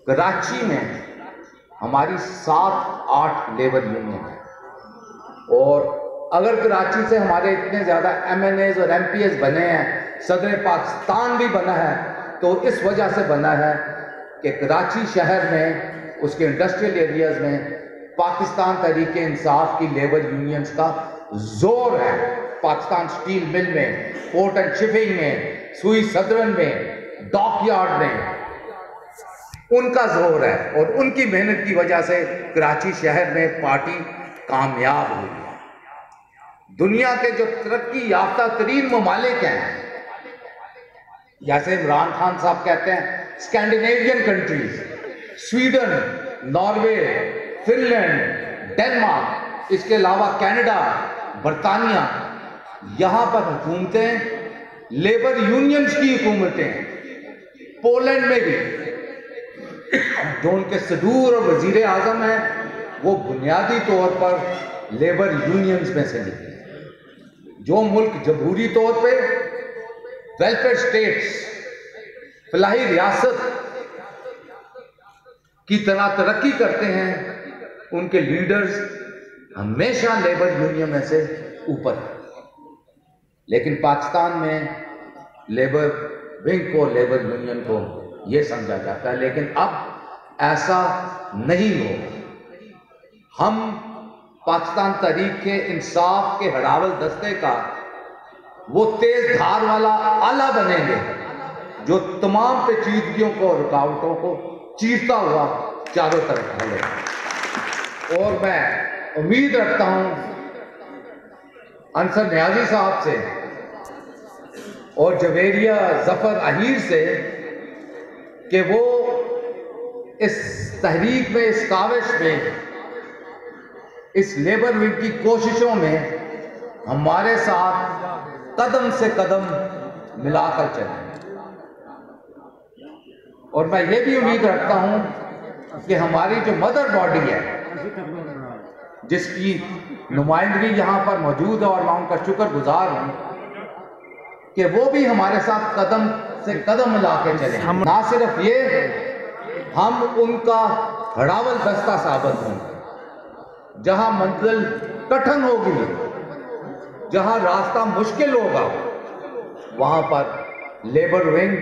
कराची में हमारी 7-8 labour union है, और अगर कराची से हमारे इतने ज़्यादा MNAs और MPs बने हैं, सदर पाकिस्तान भी बना है, तो इस वजह से बना है कि कराची शहर में, उसके इंडस्ट्रियल एरियाज में पाकिस्तान तहरीक इंसाफ की लेबर यूनियंस का जोर है। पाकिस्तान स्टील मिल में, पोर्ट एंड शिपिंग में, सुई सदरन में, डॉकयार्ड में उनका जोर है, और उनकी मेहनत की वजह से कराची शहर में पार्टी कामयाब हुई है। दुनिया के जो तरक्की याफ्ता तरीन ममालिक हैं, जैसे इमरान खान साहब कहते हैं Scandinavian countries, Sweden, Norway, Finland, Denmark, इसके अलावा कनाडा, बरतानिया, यहां पर हुकूमतें लेबर यूनियंस की हुकूमतें। पोलैंड में भी जो उनके सदूर और वजीर आजम हैं, वो बुनियादी तौर पर लेबर यूनियंस में से निकले। जो मुल्क जमहूरी तौर पे वेलफेयर स्टेट्स, फलाही रियासत की तरह तरक्की करते हैं, उनके लीडर्स हमेशा लेबर यूनियन में से ऊपर है। लेकिन पाकिस्तान में लेबर विंग को, लेबर यूनियन को यह समझा जाता है, लेकिन अब ऐसा नहीं हो। हम पाकिस्तान तहरीक इंसाफ के हड़ावल दस्ते का वो तेज धार वाला आला बनेंगे जो तमाम पेचीदगियों को, रुकावटों को चीरता हुआ चारों तरफ फैले। और मैं उम्मीद रखता हूं अंसर न्याजी साहब से और जवेरिया जफर अहीर से कि वो इस तहरीक में, इस काविश में, इस लेबर विंग की कोशिशों में हमारे साथ कदम से कदम मिलाकर चलें। और मैं ये भी उम्मीद रखता हूं कि हमारी जो मदर बॉडी है, जिसकी नुमाइंदगी यहां पर मौजूद है, और मैं उनका शुक्रगुजार हूं कि वो भी हमारे साथ कदम से कदम मिला के चले। ना सिर्फ ये, हम उनका हड़ावल दस्ता साबित होंगे। जहां मंजिल कठिन होगी, जहां रास्ता मुश्किल होगा, वहां पर लेबर विंग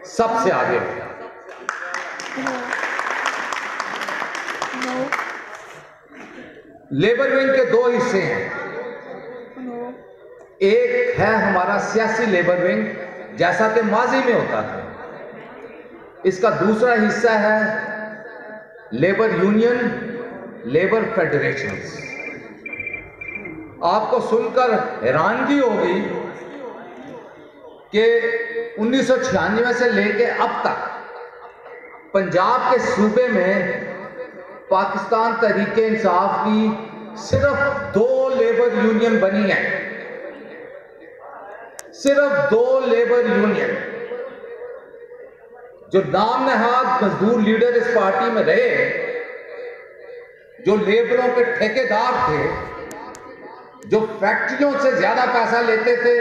सबसे आगे होगा। लेबर विंग के दो हिस्से हैं। एक है हमारा सियासी लेबर विंग, जैसा कि माजी में होता था। इसका दूसरा हिस्सा है लेबर यूनियन, लेबर फेडरेशंस। आपको सुनकर हैरानगी होगी कि 1996 से लेके अब तक पंजाब के सूबे में पाकिस्तान तहरीक इंसाफ की सिर्फ 2 लेबर यूनियन बनी है। सिर्फ 2 लेबर यूनियन। जो नाम नहाद मजदूर लीडर इस पार्टी में रहे, जो लेबरों के ठेकेदार थे, जो फैक्ट्रियों से ज्यादा पैसा लेते थे,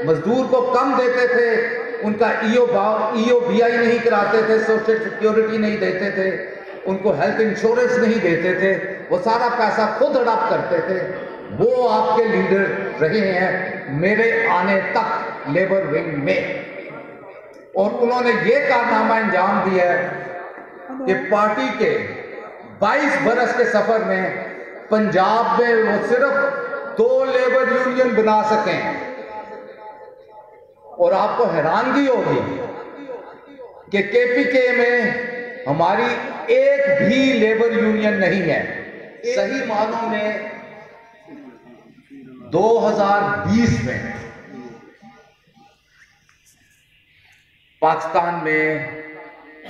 मजदूर को कम देते थे, उनका EOBI नहीं कराते थे, सोशल सिक्योरिटी नहीं देते थे, उनको हेल्थ इंश्योरेंस नहीं देते थे, वो सारा पैसा खुद हड़प करते थे, वो आपके लीडर रहे हैं मेरे आने तक लेबर विंग में। और उन्होंने ये कारनामा अंजाम दिया है कि पार्टी के 22 बरस के सफर में पंजाब में वो सिर्फ 2 लेबर यूनियन बना सकें। और आपको हैरानगी होगी कि KPK में हमारी एक भी लेबर यूनियन नहीं है। सही मानों में 2020 में पाकिस्तान में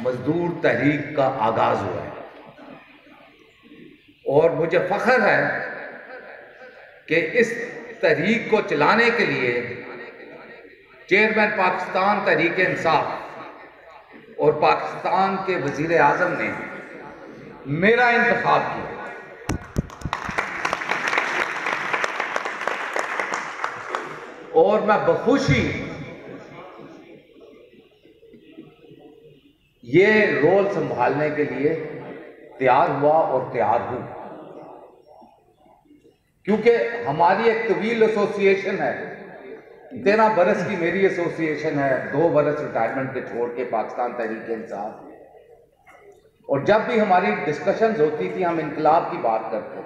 मजदूर तहरीक का आगाज हुआ है, और मुझे फख्र है कि इस तहरीक को चलाने के लिए चेयरमैन पाकिस्तान तहरीक इंसाफ और पाकिस्तान के वजीर आजम ने मेरा इंतखाब किया। और मैं बखुशी ये रोल संभालने के लिए तैयार हुआ और तैयार हूं, क्योंकि हमारी एक तवील एसोसिएशन है। 13 बरस की मेरी एसोसिएशन है, 2 बरस रिटायरमेंट के छोड़ के पाकिस्तान तहरीक इंसाफ। और जब भी हमारी डिस्कशंस होती थी हम इनकलाब की बात करते थे,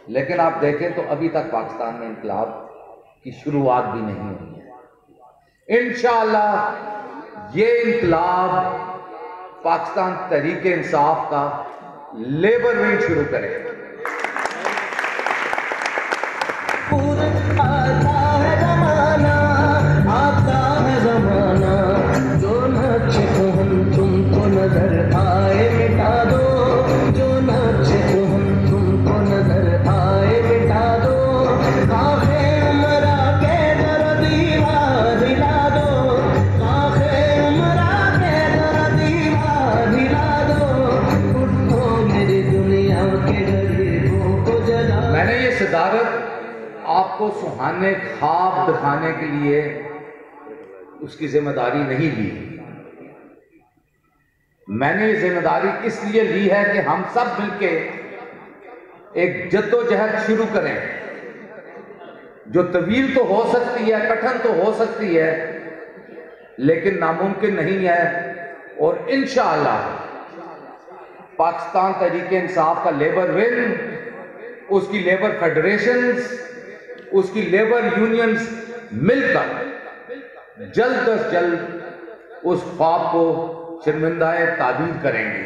लेकिन आप देखें तो अभी तक पाकिस्तान में इनकलाब की शुरुआत भी नहीं हुई है। इंशाअल्लाह ये इनकलाब पाकिस्तान तहरीक इंसाफ का लेबर विंग शुरू करेगा। आता है जमाना जो नक्शे को हम तुमको नजर आए मिटा दो, जो नक्शे को हम तुमको नजर आए मिटा दो। काहे उमरा के दर्दीवा दिला दो, काहे उमरा के दर्दीवा दिला दो। उठो मेरी दुनिया के गरीबों को जगा। मैंने ये सदारत आपको सुहाने ख्वाब दिखाने के लिए उसकी जिम्मेदारी नहीं ली। मैंने ये जिम्मेदारी इसलिए ली है कि हम सब मिलके एक जद्दोजहद शुरू करें जो तवील तो हो सकती है, कठिन तो हो सकती है, लेकिन नामुमकिन नहीं है। और इंशाअल्लाह पाकिस्तान तहरीक इंसाफ का लेबर विंग, उसकी लेबर फेडरेशंस, उसकी लेबर यूनियंस मिलकर जल्द अज जल्द उस ख्वाब को शर्मिंदाए ताबीर करेंगे।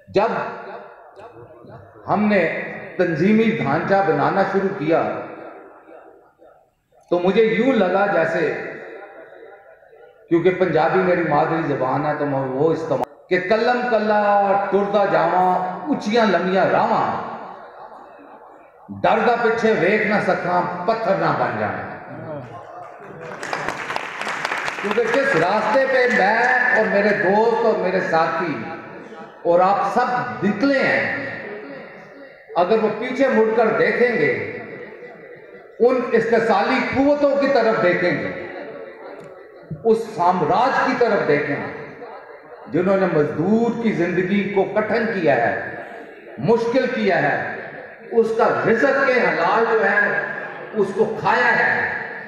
जब हमने तंजीमी ढांचा बनाना शुरू किया तो मुझे यूं लगा जैसे, क्योंकि पंजाबी मेरी मादरी जबान है तो मैं वो इस्तेमाल कि कलम कला टुरदा जावा उचियां लंबियां रावां, डरदा पिछे वेख ना सका पत्थर ना बन जाए। क्योंकि जिस रास्ते पे मैं और मेरे दोस्त और मेरे साथी और आप सब निकले हैं, अगर वो पीछे मुड़कर देखेंगे, उन इस्तिसाली कुव्वतों की तरफ देखेंगे, उस साम्राज्य की तरफ देखेंगे जिन्होंने मजदूर की जिंदगी को कठिन किया है, मुश्किल किया है, उसका रिज़्क़ के हलाल जो है उसको खाया है,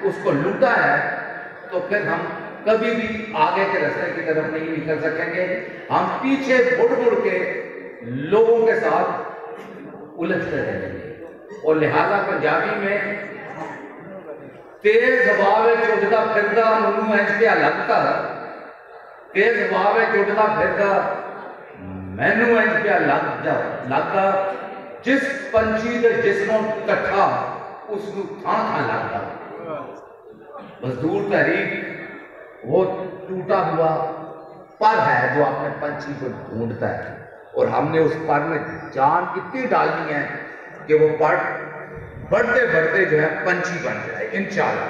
उसको लूटा है, तो फिर हम कभी भी आगे के रास्ते की तरफ नहीं निकल सकेंगे। हम पीछे मुड़ मुड़ के लोगों के साथ उलझते रहेंगे। और लिहाजा पंजाबी में तेज हवावे चुटदा फिरदा मनु इंज पिया लगता, तेज हवावे चुटदा फिरदा मैनू इंज पिया लगता, जिस पंछी के जिसनों कट्ठा उसनू थां थां लगता। मजदूर तहरीक वो टूटा हुआ पर है जो अपने पंछी को ढूंढता है, और हमने उस पर में जान इतनी डालनी है कि वो पर बढ़ते बढ़ते जो है पंछी बन जाए इंशाअल्लाह।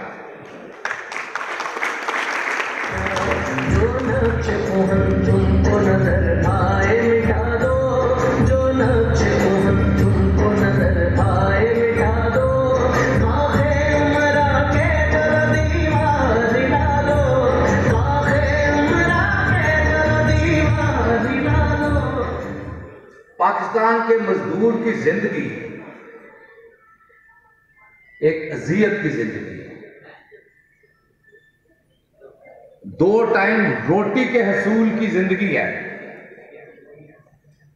तुमको नजर आए मिटा दो, जो नक्शे तुमको नजर आए मिटा दो। काहे उमरा के दर्दीवा दिला दो, काहे उमरा के दर्दीवा दिला दो। पाकिस्तान के मजदूर की जिंदगी एक अजियत की जिंदगी है। 2 टाइम रोटी के हसूल की जिंदगी है,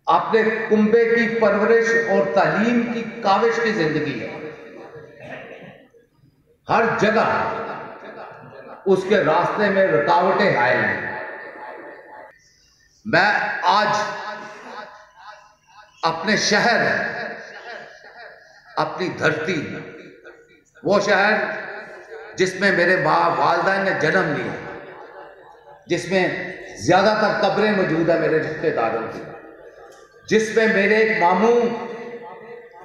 अपने कुंबे की परवरिश और तालीम की काविश की जिंदगी है। हर जगह उसके रास्ते में रुकावटें आए हैं। मैं आज अपने शहर, अपनी धरती, वो शहर जिसमें मेरे वालिदैन ने जन्म लिया, जिसमें ज्यादातर कब्रें मौजूद है मेरे रिश्तेदारों की, जिसमें मेरे एक मामू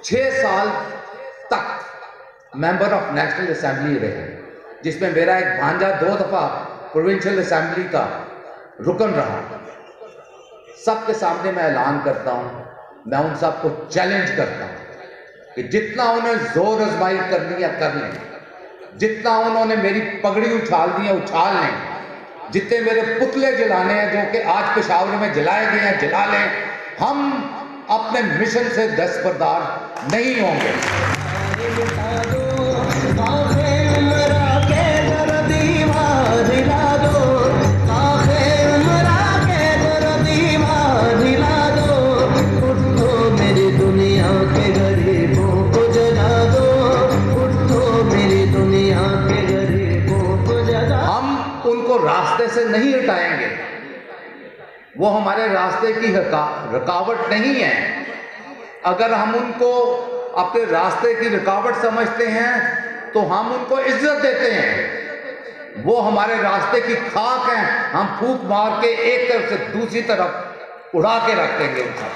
6 साल तक मेंबर ऑफ नेशनल असेंबली रहे, जिसमें मेरा एक भांजा 2 दफा प्रोविंशियल असेंबली का रुकन रहा। सबके सामने मैं ऐलान करता हूं, मैं उन सबको चैलेंज करता हूं कि जितना उन्हें जोर आजमाई करनी है कर लें, जितना उन्होंने मेरी पगड़ी उछाल दी है उछाल लें, जितने मेरे पुतले जलाने हैं जो कि आज पेशावर में जलाए गए हैं जला लें। हम अपने मिशन से दस्तबरदार नहीं होंगे। रास्ते से नहीं हटाएंगे, वो हमारे रास्ते की रुकावट नहीं है। अगर हम उनको अपने रास्ते की रुकावट समझते हैं तो हम उनको इज्जत देते हैं। वो हमारे रास्ते की खाक हैं, हम फूंक मार के एक तरफ से दूसरी तरफ उड़ा के रख देंगे उनका।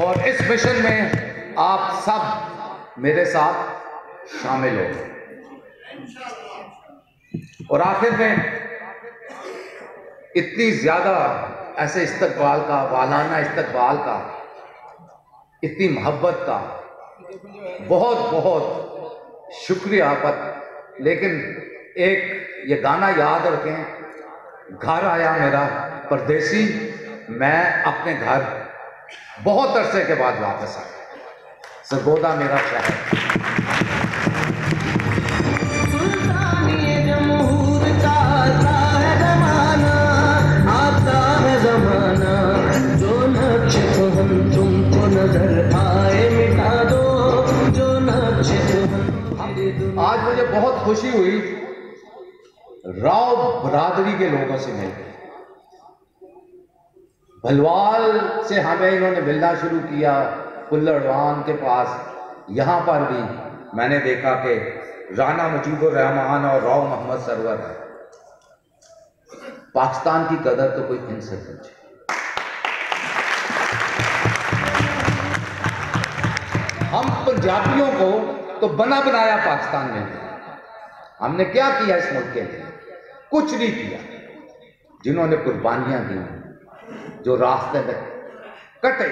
और इस मिशन में आप सब मेरे साथ शामिल हो। और आखिर में इतनी ज्यादा ऐसे इस्तकबाल का, वालाना इस्तकबाल का, इतनी मोहब्बत का बहुत बहुत शुक्रिया। पर लेकिन एक ये गाना याद रखें, घर आया मेरा परदेसी, मैं अपने घर बहुत अरसे के बाद वापस आया, सरगोदा मेरा शहर। आज मुझे बहुत खुशी हुई राव बरादरी के लोगों से मिलकर। भलवाल से हमें इन्होंने मिलना शुरू किया, कुल्लड़वान के पास। यहाँ पर भी मैंने देखा कि राना मुजीबुर रहमान और राव मोहम्मद सरवर है। पाकिस्तान की कदर तो कोई इनसे पूछे। हम पंजाबियों को तो बना बनाया पाकिस्तान में हमने क्या किया इस मुल्क के लिए? कुछ नहीं किया। जिन्होंने कुर्बानियां दी, जो रास्ते में कटे,